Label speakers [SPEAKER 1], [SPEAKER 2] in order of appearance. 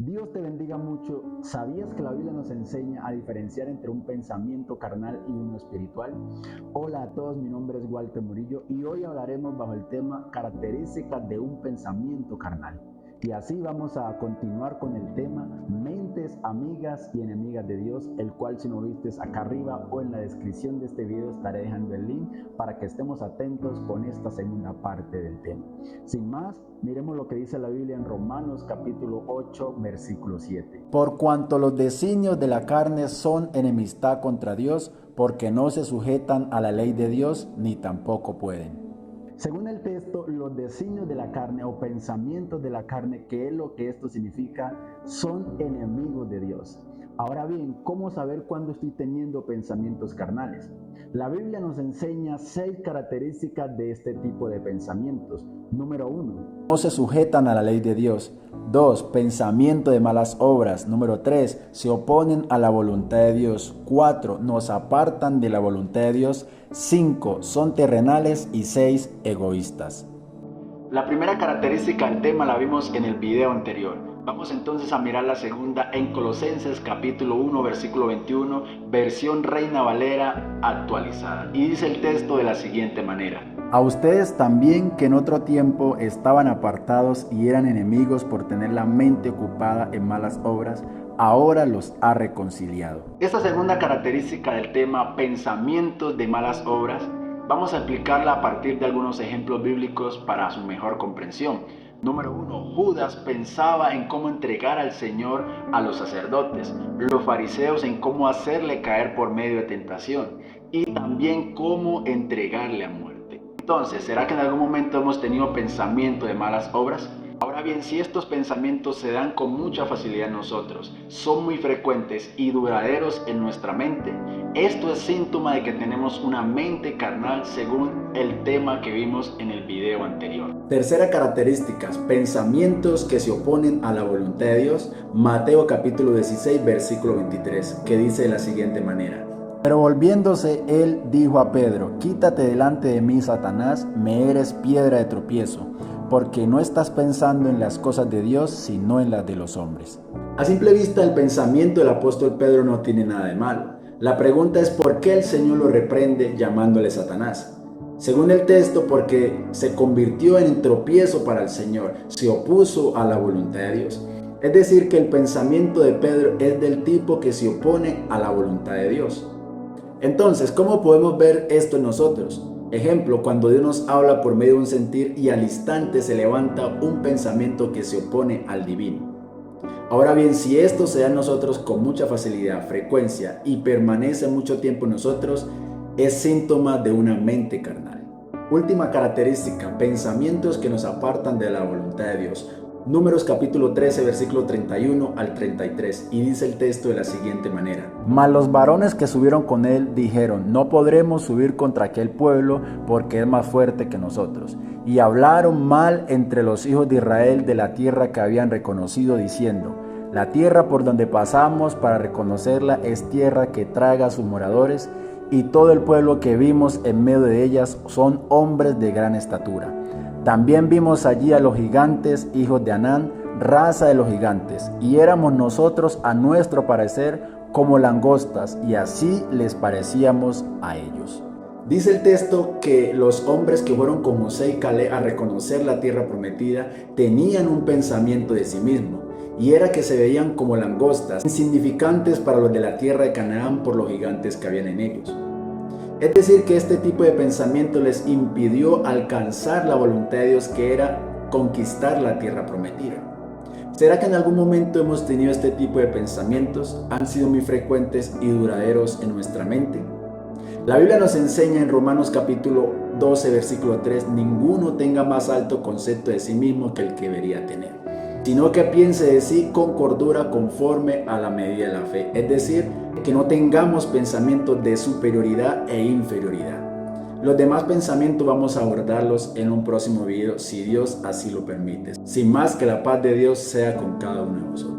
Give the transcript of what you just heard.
[SPEAKER 1] Dios te bendiga mucho. ¿Sabías que la Biblia nos enseña a diferenciar entre un pensamiento carnal y uno espiritual? Hola a todos, mi nombre es Walter Murillo y hoy hablaremos bajo el tema características de un pensamiento carnal. Y así vamos a continuar con el tema mentes amigas y enemigas de Dios, el cual si no vistes acá arriba o en la descripción de este video estaré dejando el link para que estemos atentos con esta segunda parte del tema. Sin más, miremos lo que dice la Biblia en Romanos capítulo 8 versículo 7.
[SPEAKER 2] Por cuanto los designios de la carne son enemistad contra Dios, porque no se sujetan a la ley de Dios, ni tampoco pueden.
[SPEAKER 1] Según el texto, los designios de la carne o pensamientos de la carne, que es lo que esto significa, son enemigos de Dios. Ahora bien, ¿cómo saber cuándo estoy teniendo pensamientos carnales? La Biblia nos enseña 6 características de este tipo de pensamientos. Número 1.
[SPEAKER 2] No se sujetan a la ley de Dios. 2. Pensamiento de malas obras. Número 3. Se oponen a la voluntad de Dios. 4. Nos apartan de la voluntad de Dios. 5. Son terrenales. Y 6. Egoístas.
[SPEAKER 1] La primera característica del tema la vimos en el video anterior. Vamos entonces a mirar la segunda en Colosenses capítulo 1 versículo 21, versión Reina Valera actualizada. Y dice el texto de la siguiente manera:
[SPEAKER 2] A ustedes también, que en otro tiempo estaban apartados y eran enemigos por tener la mente ocupada en malas obras, ahora los ha reconciliado.
[SPEAKER 1] Esta segunda característica del tema pensamientos de malas obras, vamos a explicarla a partir de algunos ejemplos bíblicos para su mejor comprensión. Número 1. Judas pensaba en cómo entregar al Señor a los sacerdotes, los fariseos en cómo hacerle caer por medio de tentación y también cómo entregarle a muerte. Entonces, ¿será que en algún momento hemos tenido pensamiento de malas obras? Ahora bien, si estos pensamientos se dan con mucha facilidad en nosotros, son muy frecuentes y duraderos en nuestra mente, esto es síntoma de que tenemos una mente carnal según el tema que vimos en el video anterior.
[SPEAKER 2] Tercera característica, pensamientos que se oponen a la voluntad de Dios. Mateo capítulo 16 versículo 23, que dice de la siguiente manera: Pero volviéndose él dijo a Pedro: Quítate delante de mí, Satanás, me eres piedra de tropiezo, porque no estás pensando en las cosas de Dios, sino en las de los hombres. A simple vista, el pensamiento del apóstol Pedro no tiene nada de malo. La pregunta es por qué el Señor lo reprende llamándole Satanás. Según el texto, porque se convirtió en tropiezo para el Señor, se opuso a la voluntad de Dios. Es decir, que el pensamiento de Pedro es del tipo que se opone a la voluntad de Dios. Entonces, ¿cómo podemos ver esto en nosotros? Ejemplo, cuando Dios nos habla por medio de un sentir y al instante se levanta un pensamiento que se opone al divino. Ahora bien, si esto se da en nosotros con mucha facilidad, frecuencia y permanece mucho tiempo en nosotros, es síntoma de una mente carnal. Última característica, pensamientos que nos apartan de la voluntad de Dios. Números capítulo 13, versículo 31 al 33, y dice el texto de la siguiente manera: Mas los varones que subieron con él dijeron: No podremos subir contra aquel pueblo, porque es más fuerte que nosotros. Y hablaron mal entre los hijos de Israel de la tierra que habían reconocido, diciendo: La tierra por donde pasamos para reconocerla es tierra que traga a sus moradores, y todo el pueblo que vimos en medio de ellas son hombres de gran estatura. También vimos allí a los gigantes, hijos de Anán, raza de los gigantes, y éramos nosotros a nuestro parecer como langostas, y así les parecíamos a ellos. Dice el texto que los hombres que fueron con José y Caleb a reconocer la tierra prometida tenían un pensamiento de sí mismo, y era que se veían como langostas, insignificantes para los de la tierra de Canaán por los gigantes que habían en ellos. Es decir, que este tipo de pensamiento les impidió alcanzar la voluntad de Dios, que era conquistar la tierra prometida. ¿Será que en algún momento hemos tenido este tipo de pensamientos? ¿Han sido muy frecuentes y duraderos en nuestra mente? La Biblia nos enseña en Romanos capítulo 12, versículo 3, ninguno tenga más alto concepto de sí mismo que el que debería tener, sino que piense de sí con cordura conforme a la medida de la fe. Es decir, que no tengamos pensamientos de superioridad e inferioridad. Los demás pensamientos vamos a abordarlos en un próximo video, si Dios así lo permite. Sin más, que la paz de Dios sea con cada uno de vosotros.